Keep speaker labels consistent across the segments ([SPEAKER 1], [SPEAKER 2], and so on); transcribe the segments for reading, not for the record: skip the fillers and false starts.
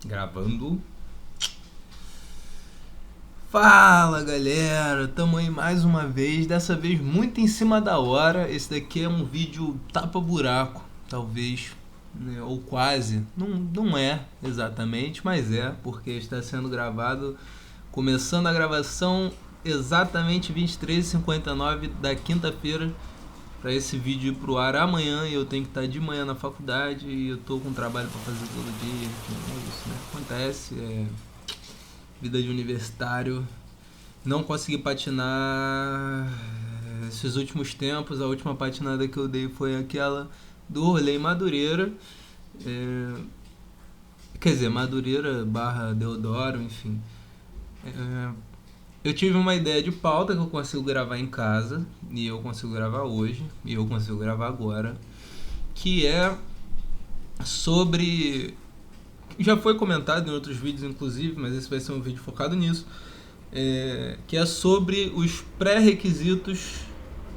[SPEAKER 1] Gravando. Fala galera, tamo aí mais uma vez, dessa vez muito em cima da hora. Esse daqui é um vídeo tapa-buraco, talvez, né, ou quase. Não é exatamente, mas é, porque está sendo gravado, começando a gravação exatamente 23h59 da quinta-feira, para esse vídeo ir pro ar amanhã. E eu tenho que estar de manhã na faculdade e eu tô com trabalho para fazer todo dia. Enfim, é isso, né? Acontece, vida de universitário. Não consegui patinar esses últimos tempos. A última patinada que eu dei foi aquela do rolê em Madureira. É, quer dizer, Madureira barra Deodoro, enfim. É, eu tive uma ideia de pauta que eu consigo gravar em casa, e eu consigo gravar hoje, e eu consigo gravar agora, que é sobre. Já foi comentado em outros vídeos, inclusive, mas esse vai ser um vídeo focado nisso. Que é sobre os pré-requisitos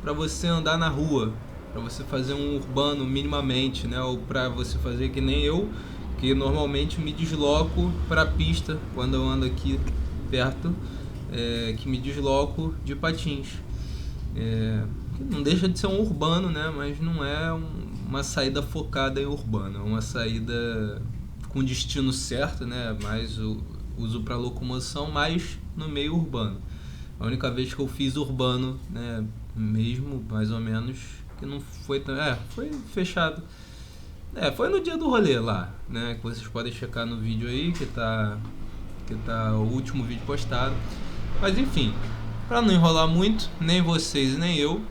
[SPEAKER 1] para você andar na rua, para você fazer um urbano minimamente, né? Ou para você fazer que nem eu, que normalmente me desloco para a pista quando eu ando aqui perto, que me desloco de patins. Não deixa de ser um urbano, né? Mas não é uma saída focada em urbano, é uma saída com destino certo, né? Mais uso para locomoção, mais no meio urbano. A única vez que eu fiz urbano, né, mesmo, mais ou menos, que não foi tão. Foi fechado. Foi no dia do rolê lá, né? Que vocês podem checar no vídeo aí, que tá o último vídeo postado. Mas enfim, para não enrolar muito, nem vocês nem eu,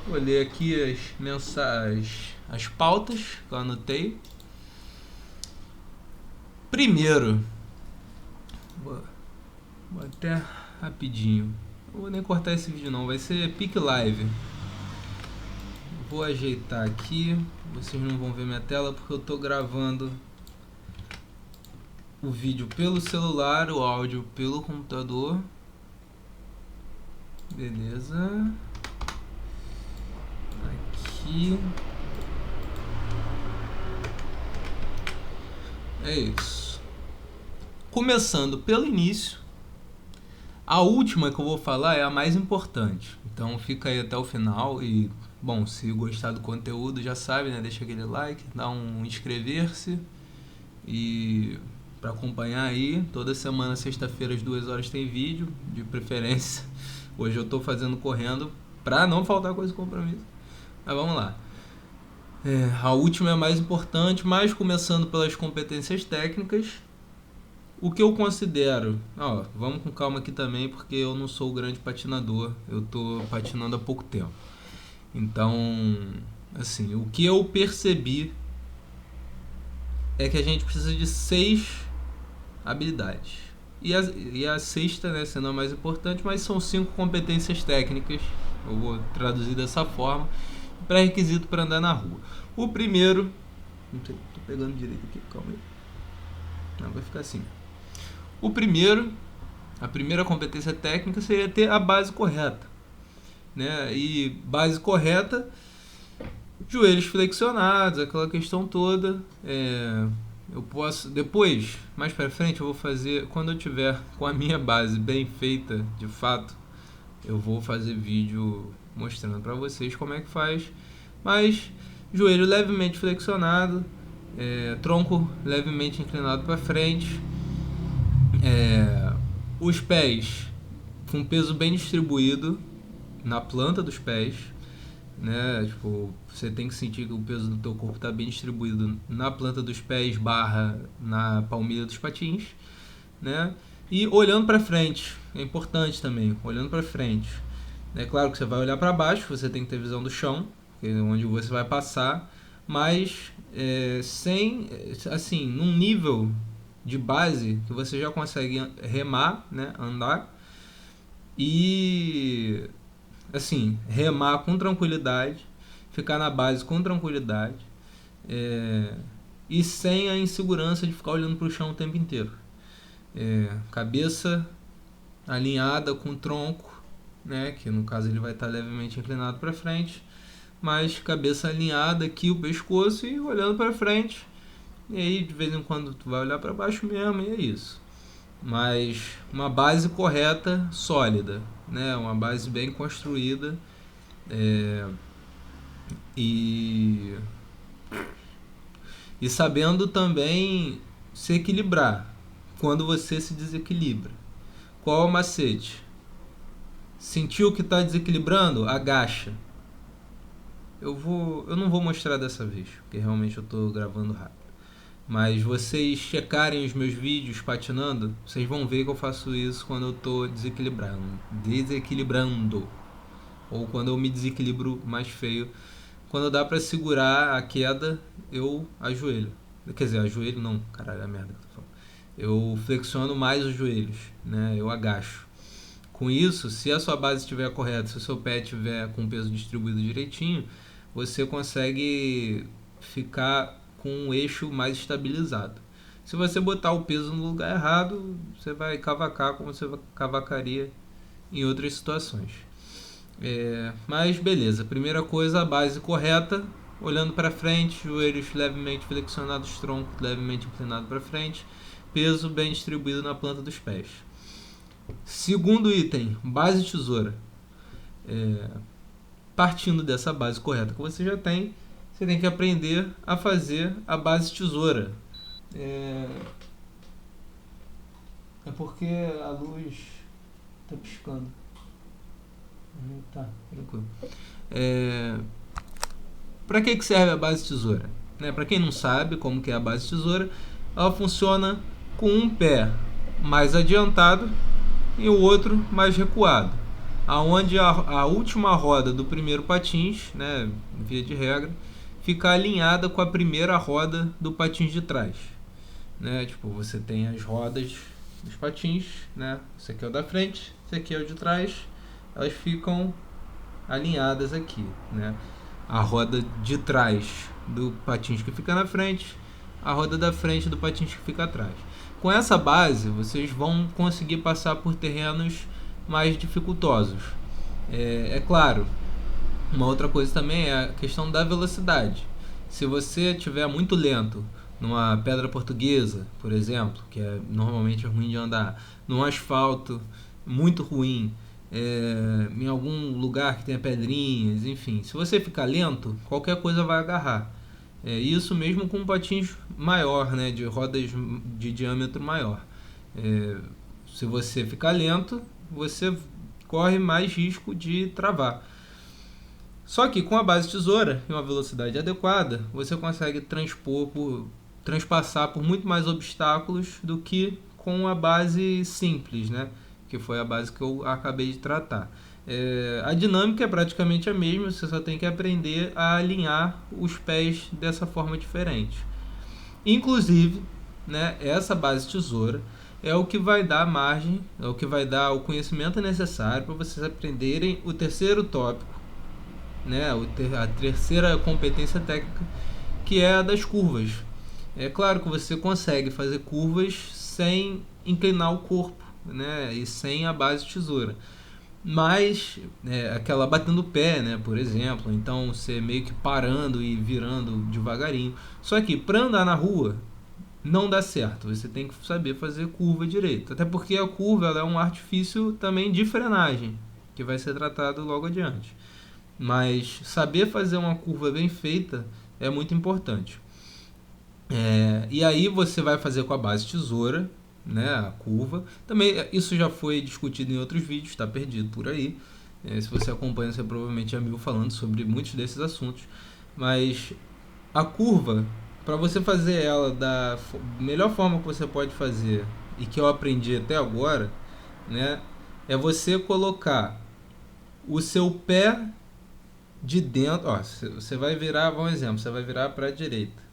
[SPEAKER 1] vou ler aqui as mensagens, as pautas que eu anotei. Primeiro, vou até rapidinho. Não vou nem cortar esse vídeo não, vai ser pique live. Vou ajeitar aqui, vocês não vão ver minha tela porque eu tô gravando o vídeo pelo celular, o áudio pelo computador. Beleza. Aqui. É isso. Começando pelo início, a última que eu vou falar é a mais importante. Então fica aí até o final e, bom, se gostar do conteúdo já sabe, né? Deixa aquele like, dá um inscrever-se e para acompanhar aí, toda semana, sexta-feira, às 2 horas tem vídeo, de preferência. Hoje eu tô fazendo correndo pra não faltar com esse compromisso. Mas vamos lá. A última é a mais importante, mas começando pelas competências técnicas. O que eu considero, vamos com calma aqui também, porque eu não sou o grande patinador, eu tô patinando há pouco tempo. Então, assim, o que eu percebi é que a gente precisa de 6 habilidades. E a sexta, né, sendo a mais importante, mas são 5 competências técnicas, eu vou traduzir dessa forma, pré-requisito para andar na rua. O primeiro, não sei, tô pegando direito aqui, calma aí. Não, vai ficar assim. A primeira competência técnica seria ter a base correta, né? E base correta, joelhos flexionados, aquela questão toda. Eu posso depois, mais para frente, eu vou fazer quando eu tiver com a minha base bem feita, de fato, eu vou fazer vídeo mostrando para vocês como é que faz. Mas joelho levemente flexionado, tronco levemente inclinado para frente, os pés com peso bem distribuído na planta dos pés, né? Tipo, você tem que sentir que o peso do teu corpo está bem distribuído na planta dos pés barra na palmilha dos patins, né? E olhando para frente, é importante também, olhando para frente. É claro que você vai olhar para baixo, você tem que ter visão do chão, onde você vai passar, mas sem, assim, num nível de base que você já consegue remar, né, andar e, assim, remar com tranquilidade, ficar na base com tranquilidade, e sem a insegurança de ficar olhando para o chão o tempo inteiro. Cabeça alinhada com o tronco, né, que no caso ele vai estar levemente inclinado para frente, mas cabeça alinhada aqui, o pescoço, e olhando para frente, e aí de vez em quando tu vai olhar para baixo mesmo e é isso. Mas uma base correta, sólida, né? Uma base bem construída, é, e, e sabendo também se equilibrar quando você se desequilibra. Qual é o macete? Sentiu que está desequilibrando? Agacha. Eu não vou mostrar dessa vez, porque realmente eu estou gravando rápido. Mas vocês checarem os meus vídeos patinando, vocês vão ver que eu faço isso quando eu estou desequilibrando. Ou quando eu me desequilibro mais feio. Quando dá pra segurar a queda, eu ajoelho. Quer dizer, ajoelho não, caralho, é a merda que eu tô falando. Eu flexiono mais os joelhos, né? Eu agacho. Com isso, se a sua base estiver correta, se o seu pé estiver com o peso distribuído direitinho, você consegue ficar com um eixo mais estabilizado. Se você botar o peso no lugar errado, você vai cavacar como você cavacaria em outras situações. Mas beleza, primeira coisa, a base correta, olhando para frente, joelhos levemente flexionados, tronco levemente inclinado para frente, peso bem distribuído na planta dos pés. Segundo item, base tesoura. Partindo dessa base correta que você já tem, você tem que aprender a fazer a base tesoura. É porque a luz está piscando. Tá, tranquilo. Para que serve a base tesoura? Para quem não sabe como que é a base tesoura, ela funciona com um pé mais adiantado e o outro mais recuado, aonde a última roda do primeiro patins, né, via de regra, fica alinhada com a primeira roda do patins de trás, né? Tipo, você tem as rodas dos patins, né? Esse aqui é o da frente, esse aqui é o de trás, elas ficam alinhadas aqui, né? A roda de trás do patins que fica na frente, a roda da frente do patins que fica atrás. Com essa base, vocês vão conseguir passar por terrenos mais dificultosos. É claro, uma outra coisa também é a questão da velocidade. Se você estiver muito lento numa pedra portuguesa, por exemplo, que é normalmente ruim de andar, num asfalto muito ruim, em algum lugar que tenha pedrinhas, enfim, se você ficar lento, qualquer coisa vai agarrar. Isso mesmo com patins maior, né, de rodas de diâmetro maior. Se você ficar lento, você corre mais risco de travar. Só que com a base tesoura e uma velocidade adequada, você consegue transpassar por muito mais obstáculos do que com a base simples, né? Que foi a base que eu acabei de tratar. A dinâmica é praticamente a mesma, você só tem que aprender a alinhar os pés dessa forma diferente. Inclusive, né, essa base tesoura é o que vai dar margem, é o que vai dar o conhecimento necessário para vocês aprenderem o terceiro tópico, né, a terceira competência técnica, que é a das curvas. É claro que você consegue fazer curvas sem inclinar o corpo, né, e sem a base tesoura, mas aquela batendo o pé, né, por exemplo, então você meio que parando e virando devagarinho. Só que para andar na rua não dá certo, você tem que saber fazer curva direito, até porque a curva ela é um artifício também de frenagem, que vai ser tratado logo adiante. Mas saber fazer uma curva bem feita é muito importante. E aí você vai fazer com a base tesoura, né, a curva. Também isso já foi discutido em outros vídeos, está perdido por aí. Se você acompanha, você provavelmente já me viu falando sobre muitos desses assuntos. Mas a curva, para você fazer ela da melhor forma que você pode fazer, e que eu aprendi até agora, né, é você colocar o seu pé de dentro. Ó, você vai virar, vamos exemplo, você vai virar para a direita.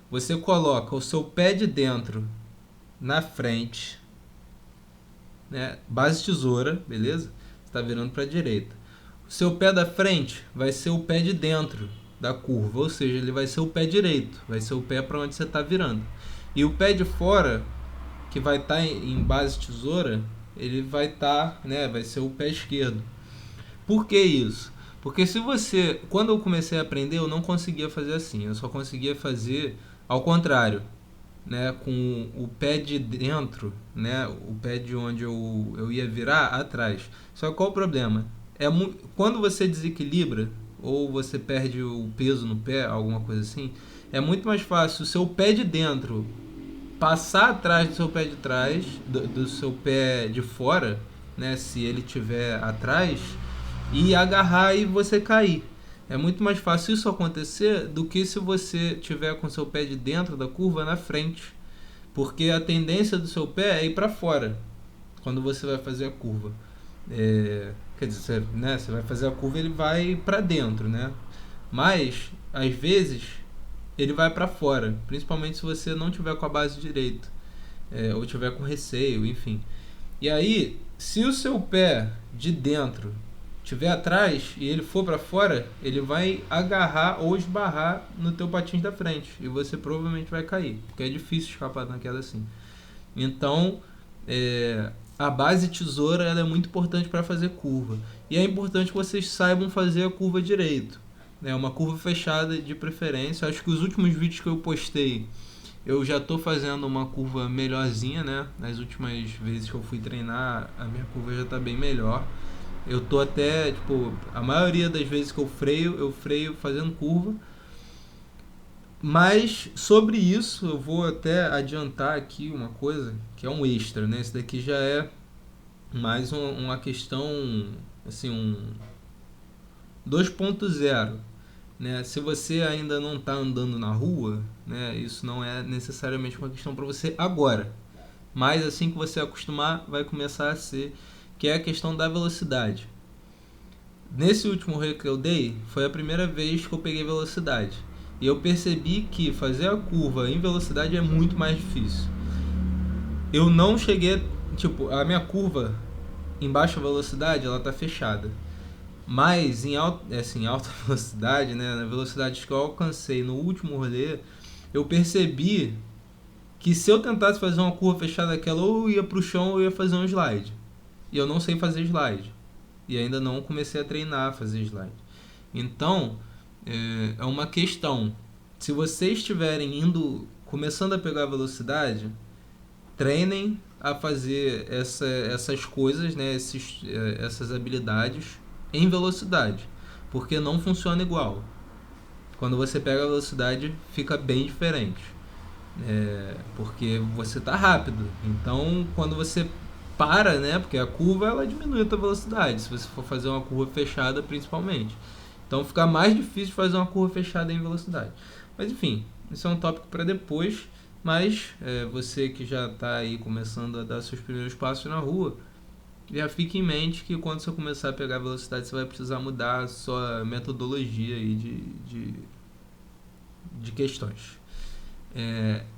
[SPEAKER 1] Você coloca o seu pé de dentro na frente, né? Base tesoura, beleza? Você está virando para a direita. O seu pé da frente vai ser o pé de dentro da curva, ou seja, ele vai ser o pé direito, vai ser o pé para onde você está virando. E o pé de fora, que vai estar em base tesoura, ele vai estar, né? Vai ser o pé esquerdo. Por que isso? Porque quando eu comecei a aprender, eu não conseguia fazer assim, eu só conseguia fazer ao contrário. né, com o pé de dentro, né, o pé de onde eu ia virar atrás. Só que qual o problema? Quando você desequilibra ou você perde o peso no pé, alguma coisa assim, é muito mais fácil o seu pé de dentro passar atrás do seu pé de trás, do seu pé de fora, né, se ele tiver atrás, e agarrar e você cair. É muito mais fácil isso acontecer do que se você tiver com seu pé de dentro da curva na frente, porque a tendência do seu pé é ir para fora quando você vai fazer a curva. Quer dizer, você vai fazer a curva, ele vai para dentro, né? Mas às vezes ele vai para fora, principalmente se você não tiver com a base direita, ou tiver com receio, enfim. E aí, se o seu pé de dentro tiver atrás e ele for para fora, ele vai agarrar ou esbarrar no teu patins da frente e você provavelmente vai cair, porque é difícil escapar de uma queda assim. Então, a base tesoura ela é muito importante para fazer curva, e é importante que vocês saibam fazer a curva direito. É uma curva fechada de preferência. Acho que os últimos vídeos que eu postei, eu já estou fazendo uma curva melhorzinha, né? Nas últimas vezes que eu fui treinar, a minha curva já está bem melhor. Eu tô até, a maioria das vezes que eu freio fazendo curva. Mas sobre isso, eu vou até adiantar aqui uma coisa, que é um extra, né? Esse daqui já é mais uma questão, assim, um 2.0, né? Se você ainda não está andando na rua, né, isso não é necessariamente uma questão para você agora, mas assim que você acostumar, vai começar a ser, que é a questão da velocidade. Nesse último rec que eu dei, foi a primeira vez que eu peguei velocidade, e eu percebi que fazer a curva em velocidade é muito mais difícil. Eu não cheguei, a minha curva em baixa velocidade, ela tá fechada. Mas em alta velocidade, né, na velocidade que eu alcancei no último rolê, eu percebi que se eu tentasse fazer uma curva fechada daquela, ou eu ia pro chão ou eu ia fazer um slide. E eu não sei fazer slide. E ainda não comecei a treinar a fazer slide. Então, é uma questão. Se vocês estiverem começando a pegar velocidade, treinem a fazer essas coisas, né, essas habilidades em velocidade, porque não funciona igual. Quando você pega a velocidade, fica bem diferente, porque você está rápido. Então, quando você para, né, porque a curva ela diminui a tua velocidade, se você for fazer uma curva fechada, principalmente. Então, fica mais difícil fazer uma curva fechada em velocidade. Mas, enfim, isso é um tópico para depois. Mas você que já está aí começando a dar seus primeiros passos na rua, já fique em mente que quando você começar a pegar velocidade, você vai precisar mudar a sua metodologia aí de questões.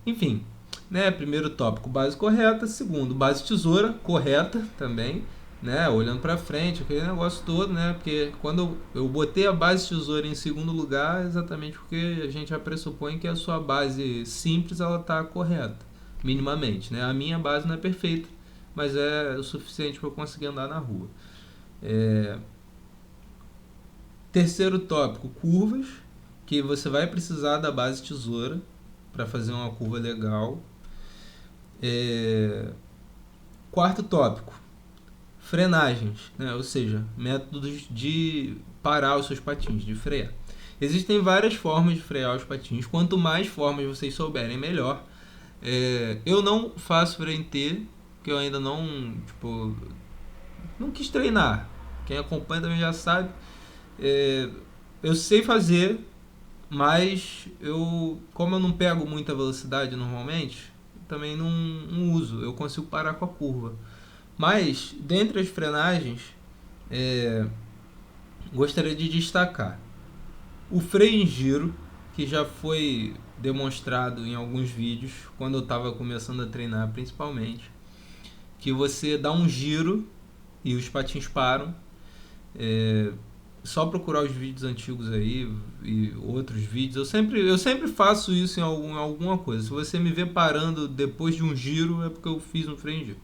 [SPEAKER 1] Enfim, né? Primeiro tópico, base correta. Segundo, base tesoura correta também, né? Olhando para frente, aquele negócio todo, né? Porque quando eu botei a base tesoura em segundo lugar, exatamente porque a gente já pressupõe que a sua base simples ela tá correta, minimamente, né? A minha base não é perfeita, mas é o suficiente para eu conseguir andar na rua. Terceiro tópico, curvas, que você vai precisar da base tesoura para fazer uma curva legal. Quarto tópico, frenagens, né? Ou seja, métodos de parar os seus patins, de frear. Existem várias formas de frear os patins, quanto mais formas vocês souberem, melhor. Eu não faço freio em T, porque eu ainda não quis treinar. Quem acompanha também já sabe. Eu sei fazer, mas como eu não pego muita velocidade normalmente, também não uso. Eu consigo parar com a curva. Mas, dentre as frenagens, gostaria de destacar o freio em giro, que já foi demonstrado em alguns vídeos, quando eu estava começando a treinar principalmente, que você dá um giro e os patins param. Só procurar os vídeos antigos aí e outros vídeos. Eu sempre faço isso em alguma coisa. Se você me vê parando depois de um giro, é porque eu fiz um freio em giro.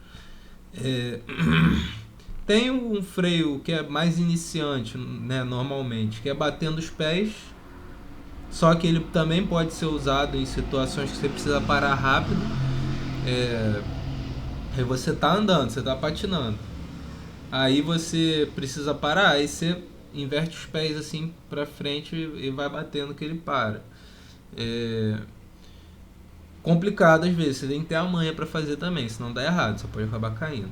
[SPEAKER 1] Tem um freio que é mais iniciante, né, normalmente, que é batendo os pés, Só que ele também pode ser usado em situações que você precisa parar rápido. Aí você tá andando, você tá patinando. Aí você precisa parar, aí você inverte os pés assim pra frente e vai batendo que ele para. É complicado às vezes, você tem que ter a manha pra fazer também, senão dá errado, você pode acabar caindo.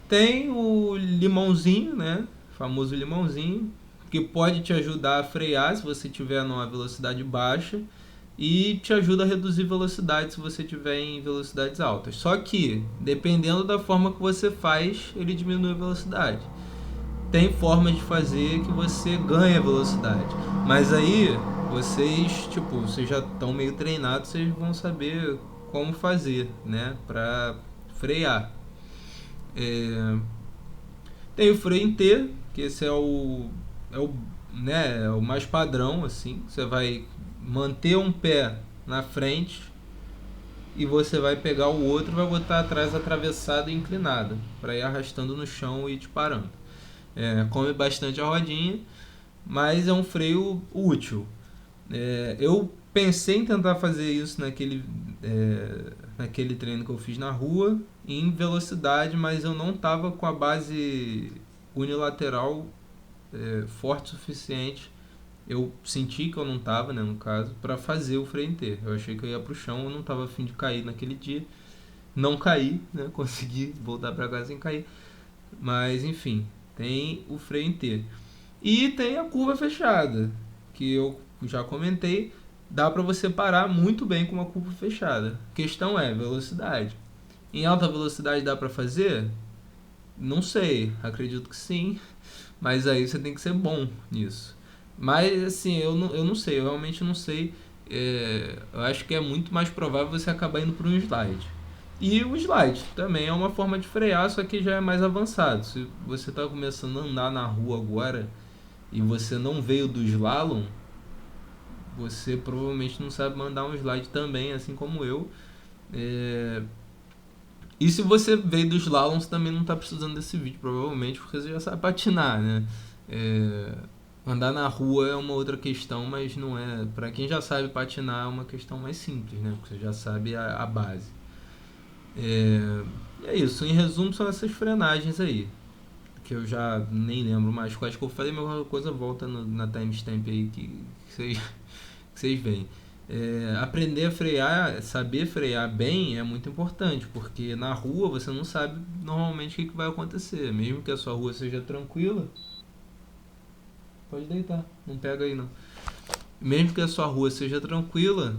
[SPEAKER 1] Tem o limãozinho, né? O famoso limãozinho, que pode te ajudar a frear se você tiver numa velocidade baixa e te ajuda a reduzir velocidade se você tiver em velocidades altas. Só que, dependendo da forma que você faz, ele diminui a velocidade. Tem formas de fazer que você ganha velocidade. Mas aí, vocês já estão meio treinados, vocês vão saber como fazer, né, pra frear. É, tem o freio em T, que esse é o mais padrão, assim. Você vai manter um pé na frente e você vai pegar o outro e vai botar atrás atravessada e inclinada, para ir arrastando no chão e te parando. Come bastante a rodinha, mas é um freio útil. Eu pensei em tentar fazer isso naquele treino que eu fiz na rua, em velocidade, mas eu não estava com a base unilateral forte o suficiente. Eu senti que eu não estava, né, no caso, para fazer o freio inteiro. Eu achei que eu ia pro chão, eu não estava a fim de cair naquele dia. Não caí, né, consegui voltar para casa sem cair. Mas enfim, tem o freio inteiro. E tem a curva fechada, que eu já comentei, dá para você parar muito bem com uma curva fechada. A questão é velocidade. Em alta velocidade dá para fazer? Não sei, acredito que sim, mas aí você tem que ser bom nisso. Mas assim, eu não sei, eu realmente não sei. Eu acho que é muito mais provável você acabar indo para um slide. E o slide também é uma forma de frear, só que já é mais avançado. Se você está começando a andar na rua agora e você não veio do slalom, você provavelmente não sabe mandar um slide também, assim como eu. E se você veio do slalom, você também não está precisando desse vídeo, provavelmente, porque você já sabe patinar, né? Andar na rua é uma outra questão, mas não é. Para quem já sabe patinar é uma questão mais simples, né? Porque você já sabe a base. É isso, em resumo, são essas frenagens aí. Que eu já nem lembro mais quais que eu falei, mas alguma coisa volta na timestamp aí que vocês veem. Aprender a frear, saber frear bem é muito importante, porque na rua você não sabe normalmente o que vai acontecer. Mesmo que a sua rua seja tranquila, pode deitar, não pega aí não. Mesmo que a sua rua seja tranquila,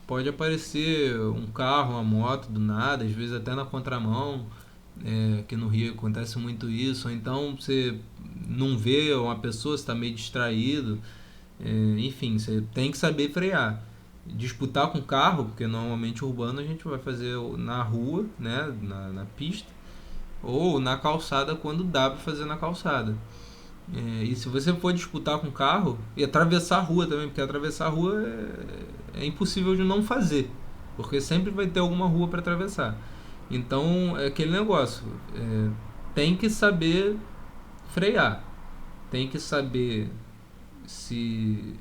[SPEAKER 1] pode aparecer um carro, uma moto do nada, às vezes até na contramão. Que no Rio acontece muito isso, ou então você não vê uma pessoa, você está meio distraído. Enfim, você tem que saber frear. Disputar com carro, porque normalmente urbano a gente vai fazer na rua, né, na pista, ou na calçada quando dá para fazer na calçada. E se você for disputar com carro, e atravessar a rua também, porque atravessar a rua é impossível de não fazer, porque sempre vai ter alguma rua para atravessar. Então é aquele negócio, tem que saber frear, tem que saber se,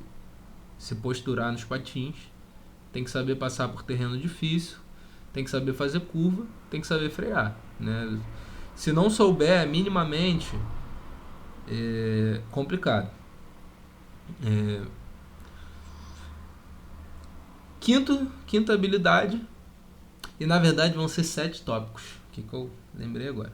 [SPEAKER 1] se posturar nos patins, tem que saber passar por terreno difícil, tem que saber fazer curva, tem que saber frear, né? Se não souber minimamente, é complicado. Quinta habilidade, e na verdade vão ser 7 tópicos, que eu lembrei agora.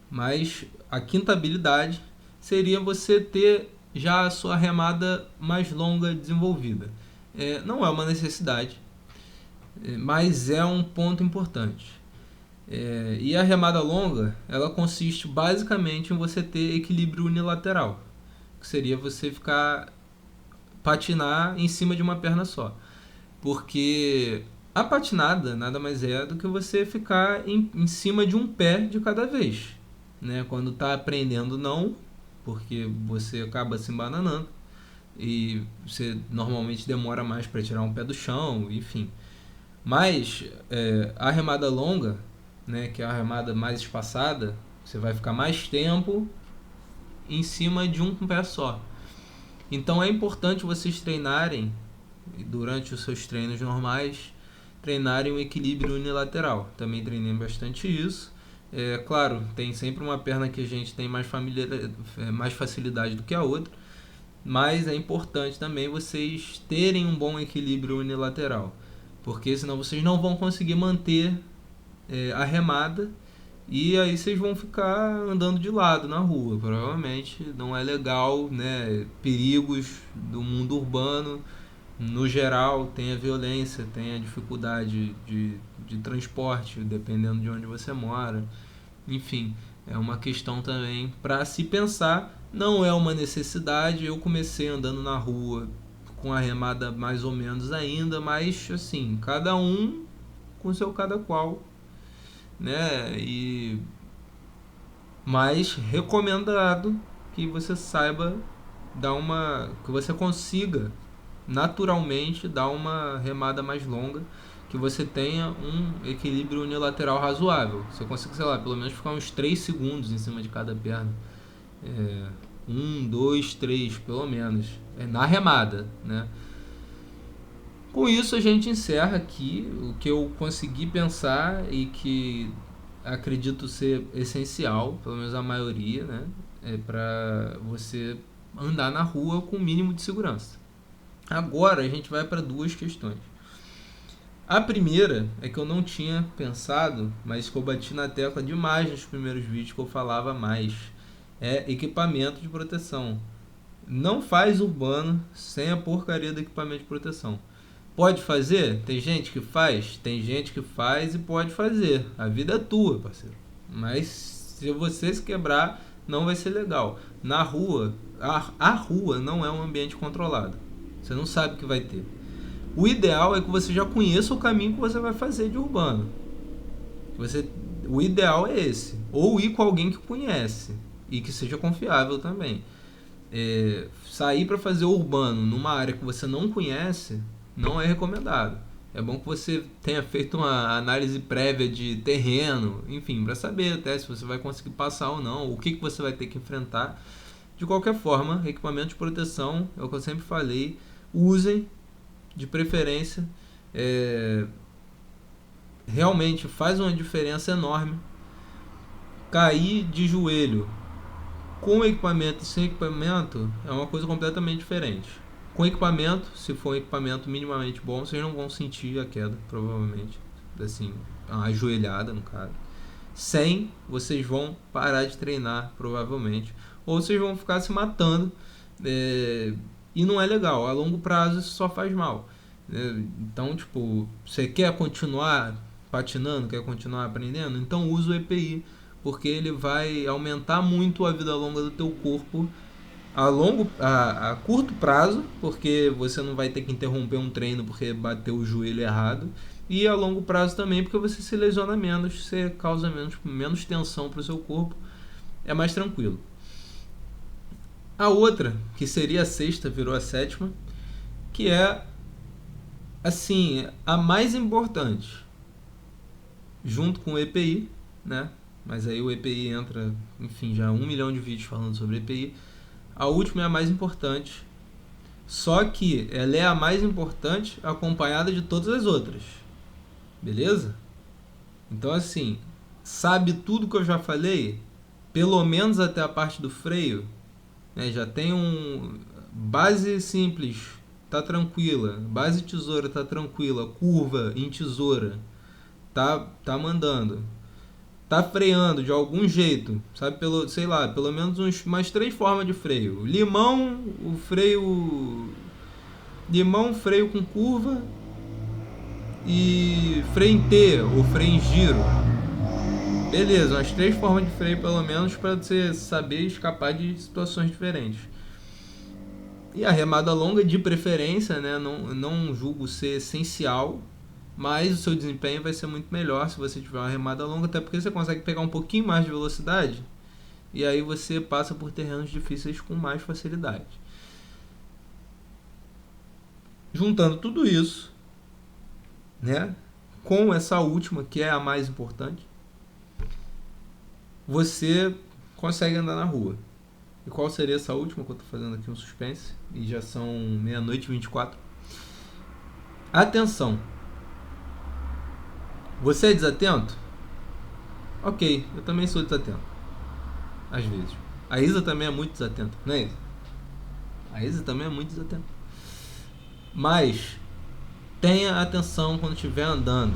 [SPEAKER 1] Mas a quinta habilidade seria você ter já a sua remada mais longa desenvolvida. Não é uma necessidade, mas é um ponto importante. E a remada longa, ela consiste basicamente em você ter equilíbrio unilateral, que seria você patinar em cima de uma perna só. Porque a patinada nada mais é do que você ficar em cima de um pé de cada vez, né? Quando está aprendendo não, porque você acaba se embananando e você normalmente demora mais para tirar um pé do chão, enfim. Mas a remada longa, né, que é a remada mais espaçada, você vai ficar mais tempo em cima de um pé só. Então é importante vocês treinarem durante os seus treinos normais, treinarem o equilíbrio unilateral. Também treinei bastante isso. Claro, tem sempre uma perna que a gente tem mais facilidade do que a outra, mas é importante também vocês terem um bom equilíbrio unilateral, porque senão vocês não vão conseguir manter a remada, e aí vocês vão ficar andando de lado na rua. Provavelmente não é legal, né? Perigos do mundo urbano, no geral, tem a violência, tem a dificuldade de transporte, dependendo de onde você mora. Enfim, é uma questão também para se pensar. Não é uma necessidade. Eu comecei andando na rua com a remada mais ou menos ainda, mas assim, cada um com seu cada qual, né? Mas recomendado que você saiba que você consiga naturalmente dar uma remada mais longa, que você tenha um equilíbrio unilateral razoável. Você consiga, sei lá, pelo menos ficar uns 3 segundos em cima de cada perna. 1, 2, 3, pelo menos. Na remada, né? Com isso a gente encerra aqui o que eu consegui pensar e que acredito ser essencial, pelo menos a maioria, né? Para você andar na rua com o mínimo de segurança. Agora a gente vai para duas questões. A primeira é que eu não tinha pensado, mas que eu bati na tecla demais nos primeiros vídeos que eu falava mais. É equipamento de proteção. Não faz urbano sem a porcaria do equipamento de proteção. Pode fazer? Tem gente que faz? Tem gente que faz e pode fazer. A vida é tua, parceiro. Mas se você se quebrar, não vai ser legal. Na rua, a rua não é um ambiente controlado. Você não sabe o que vai ter. O ideal é que você já conheça o caminho que você vai fazer de urbano. O ideal é esse. Ou ir com alguém que conhece e que seja confiável também. Sair para fazer urbano numa área que você não conhece não é recomendado. É bom que você tenha feito uma análise prévia de terreno, enfim, para saber até se você vai conseguir passar ou não, o que você vai ter que enfrentar. De qualquer forma, equipamento de proteção, é o que eu sempre falei, usem, de preferência. Realmente faz uma diferença enorme. Cair de joelho com equipamento e sem equipamento é uma coisa completamente diferente. Com equipamento, se for um equipamento minimamente bom, vocês não vão sentir a queda, provavelmente. Assim, a ajoelhada, no caso. Sem, vocês vão parar de treinar, provavelmente. Ou vocês vão ficar se matando. E não é legal. A longo prazo isso só faz mal. Então, tipo, você quer continuar patinando, quer continuar aprendendo? Então usa o EPI, porque ele vai aumentar muito a vida longa do teu corpo a curto prazo, porque você não vai ter que interromper um treino porque bateu o joelho errado, e a longo prazo também porque você se lesiona menos, você causa menos tensão para o seu corpo, é mais tranquilo. A outra, que seria a sexta, virou a sétima, que é assim, a mais importante, junto com o EPI, né? Mas aí o EPI entra, enfim, já 1 milhão de vídeos falando sobre EPI. A última é a mais importante, só que ela é a mais importante acompanhada de todas as outras, beleza? Então assim, sabe tudo que eu já falei? Pelo menos até a parte do freio, né? Já tem base simples, tá tranquila, base tesoura tá tranquila, curva em tesoura, tá mandando. Tá freando de algum jeito, sabe, pelo menos umas 3 formas de freio. Limão, freio com curva e freio em T ou freio em giro. Beleza, umas 3 formas de freio pelo menos para você saber escapar de situações diferentes. E a remada longa de preferência, né, não julgo ser essencial, mas o seu desempenho vai ser muito melhor se você tiver uma remada longa, até porque você consegue pegar um pouquinho mais de velocidade e aí você passa por terrenos difíceis com mais facilidade. Juntando tudo isso, né, com essa última, que é a mais importante, você consegue andar na rua. E qual seria essa última que eu estou fazendo aqui um suspense? E já são 00:24. Atenção. Você é desatento? Ok, eu também sou desatento. Às vezes. A Isa também é muito desatenta, não é isso? A Isa também é muito desatenta. Mas tenha atenção quando estiver andando.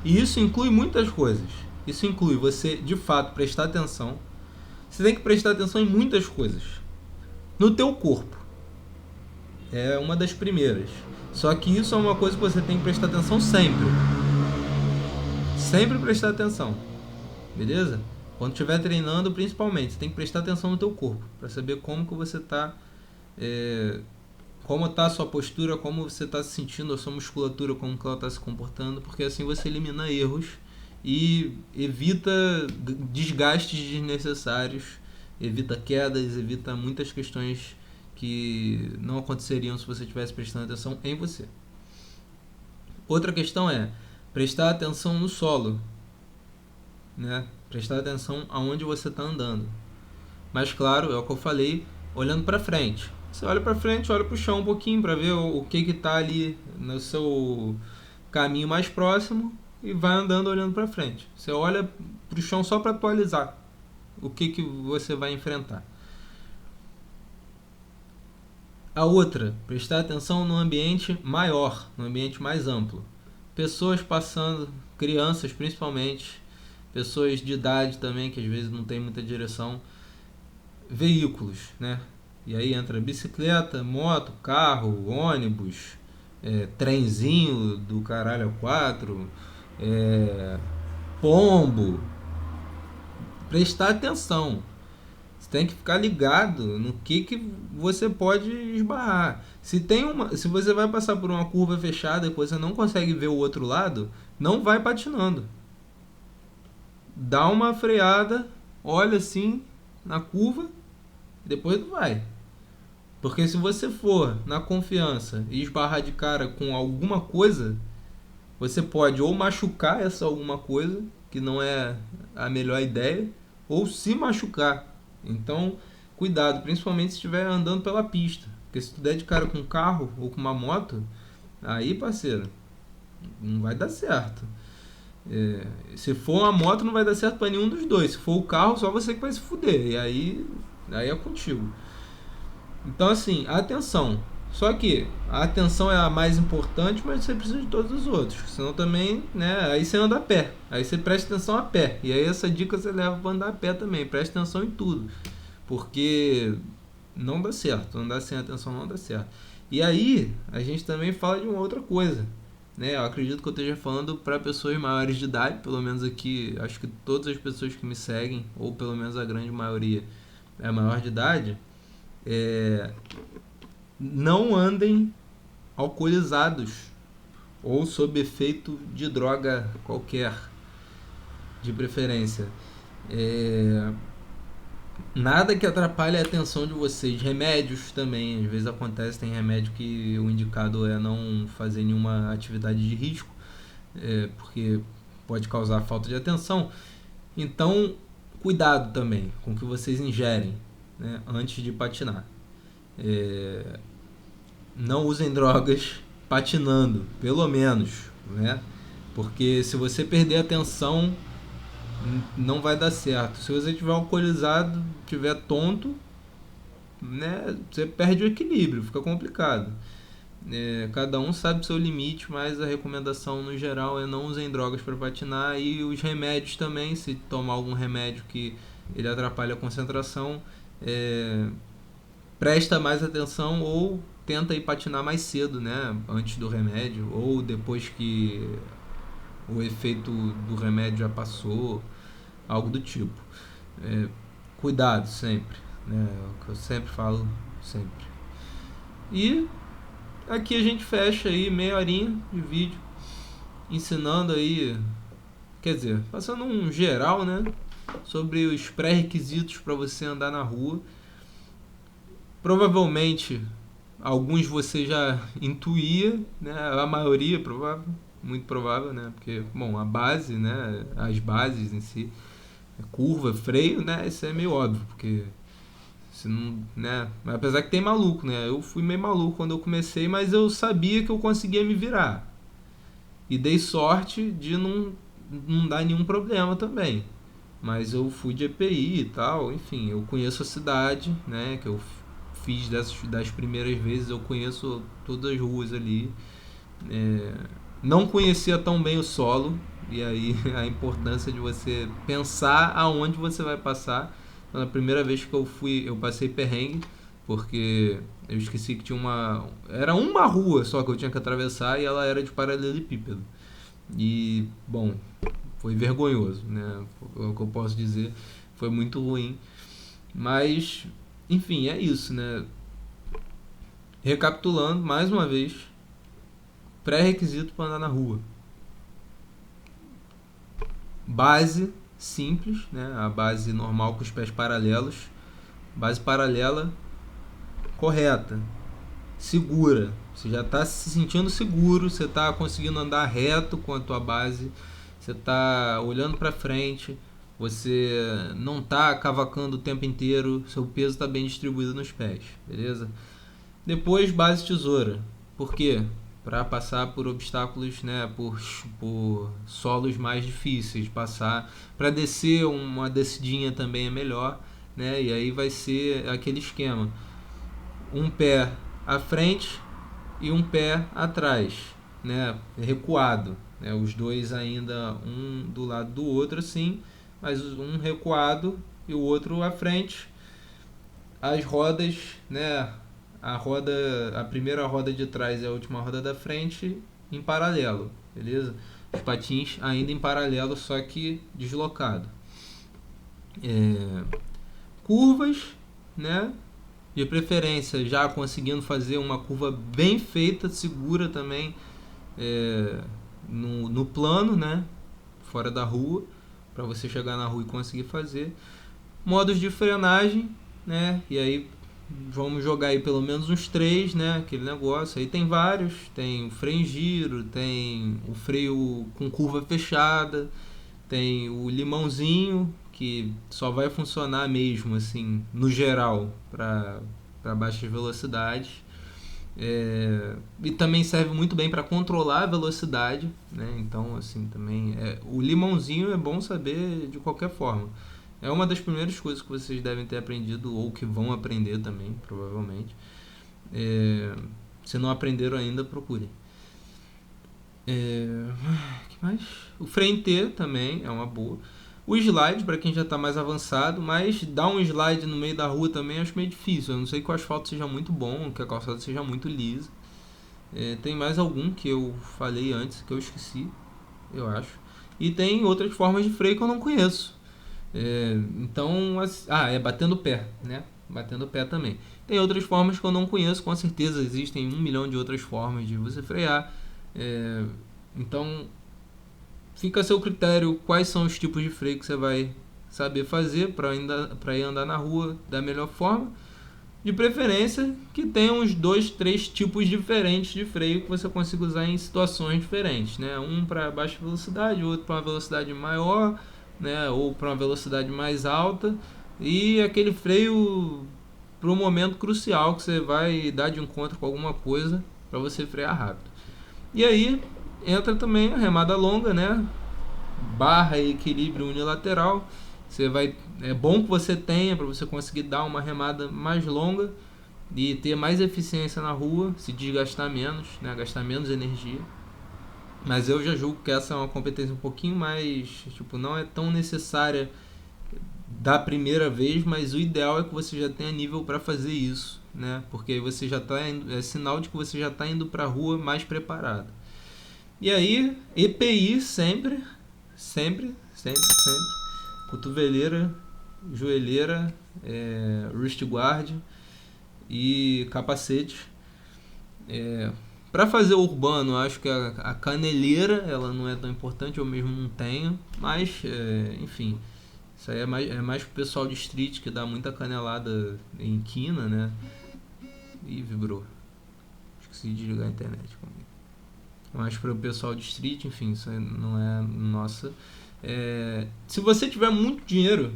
[SPEAKER 1] E isso inclui muitas coisas. Isso inclui você, de fato, prestar atenção. Você tem que prestar atenção em muitas coisas. No teu corpo. É uma das primeiras. Só que isso é uma coisa que você tem que prestar atenção sempre. Sempre prestar atenção. Beleza? Quando estiver treinando, principalmente, você tem que prestar atenção no teu corpo. Para saber como que você está... como está a sua postura, como você está se sentindo, a sua musculatura, como que ela está se comportando. Porque assim você elimina erros e evita desgastes desnecessários, evita quedas, evita muitas questões que não aconteceriam se você estivesse prestando atenção em você. Outra questão é prestar atenção no solo, né? Prestar atenção aonde você está andando. Mas claro, é o que eu falei, olhando para frente. Você olha para frente, olha para o chão um pouquinho para ver o que está ali no seu caminho mais próximo e vai andando olhando para frente. Você olha para o chão só para atualizar o que você vai enfrentar. A outra, prestar atenção no ambiente maior, no ambiente mais amplo. Pessoas passando, crianças principalmente, pessoas de idade também, que às vezes não tem muita direção. Veículos, né? E aí entra bicicleta, moto, carro, ônibus, trenzinho do caralho a 4, pombo. Prestar atenção. Você tem que ficar ligado no que você pode esbarrar. Se você vai passar por uma curva fechada e você não consegue ver o outro lado, não vai patinando. Dá uma freada, olha assim na curva, depois vai. Porque se você for na confiança e esbarrar de cara com alguma coisa, você pode ou machucar essa alguma coisa, que não é a melhor ideia, ou se machucar. Então, cuidado, principalmente se estiver andando pela pista. Porque se tu der de cara com um carro ou com uma moto, aí, parceiro, não vai dar certo. Se for uma moto, não vai dar certo para nenhum dos dois. Se for o carro, só você que vai se fuder. E aí é contigo. Então, assim, atenção. Só que a atenção é a mais importante, mas você precisa de todos os outros. Senão também, né? Aí você anda a pé. Aí você presta atenção a pé. E aí essa dica você leva para andar a pé também. Presta atenção em tudo. Porque não dá certo. Andar sem atenção não dá certo. E aí a gente também fala de uma outra coisa. Né? Eu acredito que eu esteja falando para pessoas maiores de idade. Pelo menos aqui, acho que todas as pessoas que me seguem, ou pelo menos a grande maioria, é maior de idade. Não andem alcoolizados ou sob efeito de droga qualquer, de preferência. Nada que atrapalhe a atenção de vocês. Remédios também, às vezes acontece, tem remédio que o indicado é não fazer nenhuma atividade de risco, porque pode causar falta de atenção. Então, cuidado também com o que vocês ingerem, né, antes de patinar. Não usem drogas patinando, pelo menos, né? Porque se você perder a atenção, não vai dar certo. Se você estiver alcoolizado, estiver tonto, né, você perde o equilíbrio, fica complicado. Cada um sabe o seu limite, mas a recomendação no geral é não usem drogas para patinar. E os remédios também, se tomar algum remédio que ele atrapalha a concentração, presta mais atenção ou tenta ir patinar mais cedo, né, antes do remédio ou depois que o efeito do remédio já passou, algo do tipo. Cuidado sempre, né, é o que eu sempre falo, sempre. E aqui a gente fecha aí meia horinha de vídeo ensinando aí, quer dizer, passando um geral, né, sobre os pré-requisitos para você andar na rua. Provavelmente alguns você já intuía, né, a maioria provável, muito provável, né, porque, bom, a base, né, as bases em si, curva, freio, né, isso é meio óbvio, porque Se não, né? Apesar que tem maluco, né? Eu fui meio maluco quando eu comecei, mas eu sabia que eu conseguia me virar. E dei sorte de não dar nenhum problema também. Mas eu fui de EPI e tal, enfim, eu conheço a cidade, né? Que eu fiz das primeiras vezes, eu conheço todas as ruas ali. É, não conhecia tão bem o solo, e aí a importância de você pensar aonde você vai passar. Então, na primeira vez que eu fui, eu passei perrengue, porque eu esqueci que tinha uma. Era uma rua só que eu tinha que atravessar e ela era de paralelepípedo. E, bom, foi vergonhoso, né? É o que eu posso dizer. Foi muito ruim. Mas, enfim, é isso, né? Recapitulando, mais uma vez, pré-requisito para andar na rua. Base simples, né? A base normal com os pés paralelos. Base paralela correta, segura. Você já está se sentindo seguro, você está conseguindo andar reto com a tua base, você está olhando para frente, você não está cavacando o tempo inteiro, seu peso está bem distribuído nos pés, beleza? Depois, base tesoura. Por quê? Para passar por obstáculos, né, por solos mais difíceis, passar para descer uma descidinha também é melhor, né? E aí vai ser aquele esquema: um pé à frente e um pé atrás, né, recuado, né, os dois ainda um do lado do outro assim, mas um recuado e o outro à frente. As rodas, né, a primeira roda de trás e a última roda da frente em paralelo, beleza? Os patins ainda em paralelo, só que deslocado. Curvas, né? De preferência já conseguindo fazer uma curva bem feita, segura também, no plano, né? Fora da rua, para você chegar na rua e conseguir fazer. Modos de frenagem, né? E aí vamos jogar aí pelo menos uns três, né? Aquele negócio. Aí tem vários, tem o freio em giro, tem o freio com curva fechada, tem o limãozinho, que só vai funcionar mesmo, assim, no geral, para baixas velocidades. E também serve muito bem para controlar a velocidade, né? Então, assim, também o limãozinho é bom saber de qualquer forma. É uma das primeiras coisas que vocês devem ter aprendido ou que vão aprender também, provavelmente. Se não aprenderam ainda, procurem. Que mais? O freio em T também é uma boa. O slide, para quem já está mais avançado, mas dar um slide no meio da rua também acho meio difícil. A não sei que o asfalto seja muito bom, que a calçada seja muito lisa. Tem mais algum que eu falei antes, que eu esqueci, eu acho. E tem outras formas de freio que eu não conheço. Então, batendo o pé, né? Batendo o pé também. Tem outras formas que eu não conheço, com certeza existem 1 milhão de outras formas de você frear. Então, fica a seu critério quais são os tipos de freio que você vai saber fazer para ir andar na rua da melhor forma. De preferência que tenha uns 2, 3 tipos diferentes de freio que você consiga usar em situações diferentes, né? Um para baixa velocidade, outro para uma velocidade maior, né? Ou para uma velocidade mais alta, e aquele freio para um momento crucial que você vai dar de encontro com alguma coisa para você frear rápido. E aí entra também a remada longa, né? Barra e equilíbrio unilateral. É bom que você tenha para você conseguir dar uma remada mais longa e ter mais eficiência na rua, se desgastar menos, né? Gastar menos energia. Mas eu já julgo que essa é uma competência um pouquinho mais, tipo, não é tão necessária da primeira vez, mas o ideal é que você já tenha nível para fazer isso, né? Porque aí você já está é sinal de que você já está indo para a rua mais preparado. E aí, EPI sempre, sempre, sempre, sempre. Cotoveleira, joelheira, wrist guard e capacete. Para fazer o urbano, acho que a caneleira ela não é tão importante, eu mesmo não tenho, mas enfim, isso aí é mais pro pessoal de street que dá muita canelada em quina, né? Ih, vibrou. Esqueci de desligar a internet comigo. Mas para o pessoal de street, enfim, isso aí não é nossa. Se você tiver muito dinheiro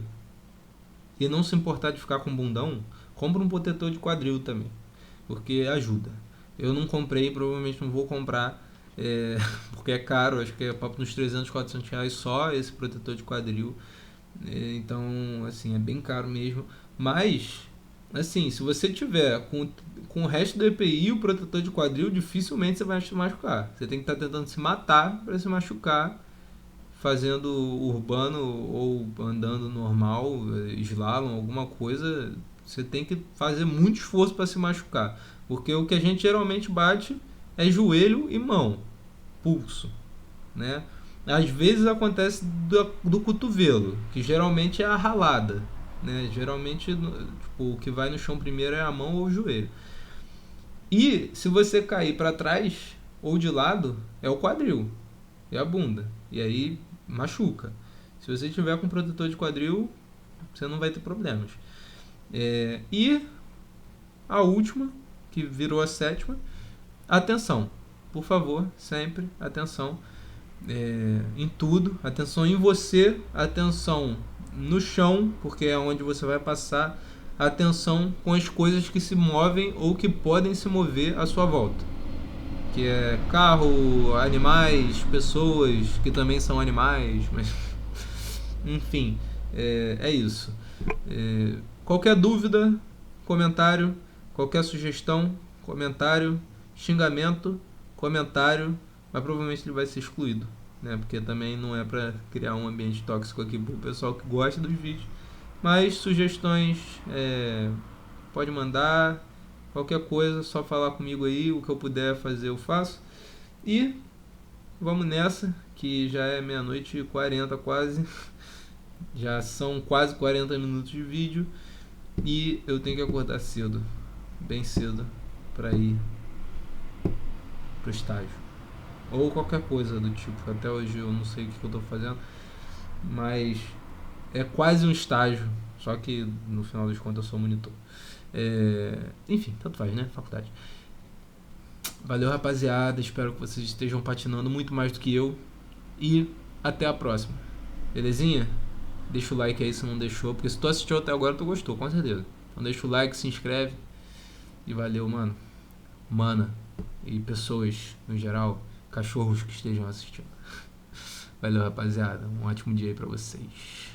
[SPEAKER 1] e não se importar de ficar com bundão, Compra um protetor de quadril também, porque ajuda. Eu não comprei, provavelmente não vou comprar, porque é caro, acho que é papo nos 300, 400 reais só esse protetor de quadril. Então, assim, é bem caro mesmo. Mas, assim, se você tiver com o resto do EPI e o protetor de quadril, dificilmente você vai se machucar. Você tem que estar tentando se matar para se machucar, fazendo urbano ou andando normal, slalom, alguma coisa. Você tem que fazer muito esforço para se machucar. Porque o que a gente geralmente bate é joelho e mão, pulso, né? Às vezes acontece do cotovelo, que geralmente é a ralada, né? Geralmente, tipo, o que vai no chão primeiro é a mão ou o joelho. E se você cair para trás ou de lado, é o quadril e a bunda. E aí machuca. Se você tiver com protetor de quadril, você não vai ter problemas. E a última, que virou a sétima, atenção. Por favor, sempre atenção. Em tudo, atenção em você, atenção no chão, porque é onde você vai passar, atenção com as coisas que se movem ou que podem se mover à sua volta, que é carro, animais, pessoas que também são animais, mas enfim, é isso. Qualquer dúvida, comentário, qualquer sugestão, comentário, xingamento, comentário, mas provavelmente ele vai ser excluído, né? Porque também não é para criar um ambiente tóxico aqui pro pessoal que gosta dos vídeos. Mas sugestões, pode mandar, qualquer coisa, só falar comigo aí, o que eu puder fazer eu faço. E vamos nessa, que já é 00:40 quase. Já são quase 40 minutos de vídeo e eu tenho que acordar cedo, bem cedo, para ir pro estágio. Ou qualquer coisa do tipo. Até hoje eu não sei o que eu tô fazendo, mas é quase um estágio, só que no final das contas eu sou monitor. Enfim, tanto faz, né? Faculdade. Valeu, rapaziada. Espero que vocês estejam patinando muito mais do que eu. E até a próxima. Belezinha? Deixa o like aí se não deixou, porque se tu assistiu até agora tu gostou, com certeza. Então deixa o like, se inscreve. E valeu, mano. Mana. E pessoas, no geral, cachorros que estejam assistindo. Valeu, rapaziada. Um ótimo dia aí pra vocês.